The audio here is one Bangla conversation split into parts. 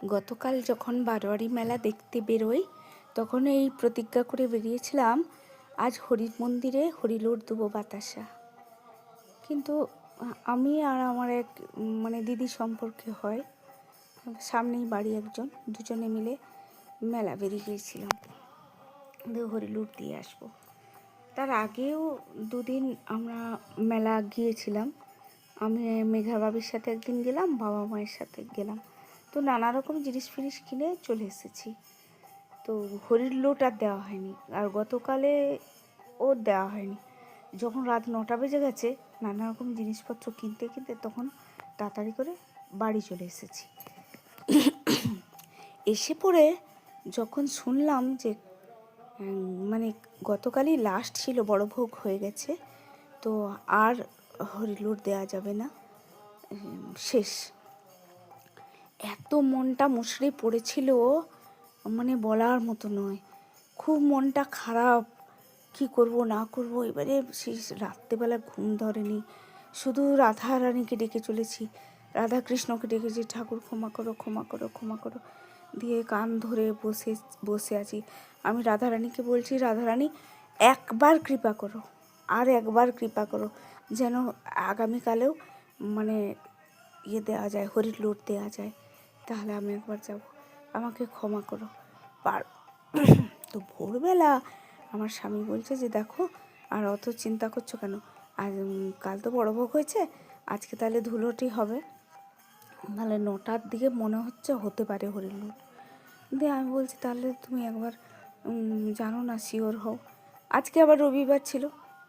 গতকাল যখন বারোয়ারি মেলা দেখতে বেরোই তখন এই প্রতিজ্ঞা করে বেরিয়েছিলাম, আজ হরির মন্দিরে হরিলুট দেবো বাতাসা। কিন্তু আমি আর আমার এক দিদি সম্পর্কে হয়, সামনেই বাড়ি একজন, দুজনে মিলে মেলা বেরিয়ে গিয়েছিলাম, হরিলুট দিয়ে আসবো। তার আগেও দুদিন আমরা মেলা গিয়েছিলাম। আমি মেঘা বাবির সাথে একদিন গেলাম, বাবা মায়ের সাথে গেলাম। তো নানা রকম জিনিস ফিনিস কিনে চলে এসেছি। তো হরির লোট আর দেওয়া হয়নি, আর গতকালে ও দেওয়া হয়নি। যখন রাত 9টা বেজে গেছে নানা রকম জিনিসপত্র কিনতে কিনতে তখন তাড়াতাড়ি করে বাড়ি চলে এসেছি। এসে পড়ে যখন শুনলাম যে গতকালই লাস্ট ছিল, বড় ভোগ হয়ে গেছে, তো আর হরিলুট দেওয়া যাবে না, শেষ। এত মনটা মুষড়ে পড়েছিল, বলার মতো নয়। খুব মনটা খারাপ, কি করব না করব। এবারে সেই রাত্রেবেলা ঘুম ধরেনি, শুধু রাধা রানীকে ডেকে চলেছি, রাধা কৃষ্ণকে ডেকেছি, ঠাকুর ক্ষমা করো ক্ষমা করো ক্ষমা করো দিয়ে কান ধরে বসে আছি। আমি রাধা রানীকে বলছি, রাধা রানী একবার কৃপা করো, আর একবার কৃপা করো, যেন আগামীকালেও দেওয়া যায়, হরির লুট দেওয়া যায়, তাহলে আমি একবার যাব, আমাকে ক্ষমা করো। তো ভোরবেলা আমার স্বামী বলছে যে দেখো, আর অত চিন্তা করছো কেন, আজ কাল তো বড় ভোগ হয়েছে, আজকে তাহলে ধুলোটি হবে, তাহলে 9টার দিকে মনে হচ্ছে হতে পারে হরির লুট। দিয়ে আমি বলছি তাহলে তুমি একবার জানো না, শিওর হও। আজকে আবার রবিবার ছিল,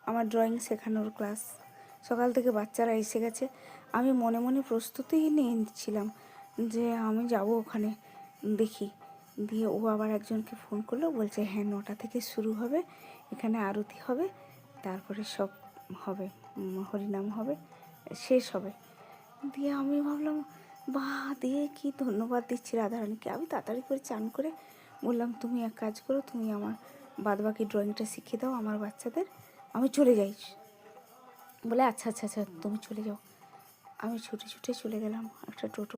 আমার ড্রয়িং শেখানোর ক্লাস, সকাল থেকে বাচ্চারা এসে গেছে। আমি মনে মনে প্রস্তুতি নিয়েছিলাম যে আমি যাব ওখানে, দেখি। দিয়ে ও আবার একজনকে ফোন করলো, বলছে হ্যাঁ 9টা থেকে শুরু হবে, এখানে আরতি হবে, তারপরে সব হবে, হরিনাম হবে, শেষ হবে। দিয়ে আমি ভাবলাম দিয়ে কি ধন্যবাদ দিচ্ছি রাধারানীকে। আমি তাড়াতাড়ি করে চান করে বললাম, তুমি এক কাজ করো, তুমি আমার বাদবাকি ড্রয়িংটা শিখিয়ে দাও আমার বাচ্চাদের, আমি চলে যাই। বলে আচ্ছা আচ্ছা আচ্ছা তুমি চলে যাও। আমি ছুটে ছুটে চলে গেলাম, একটা টোটো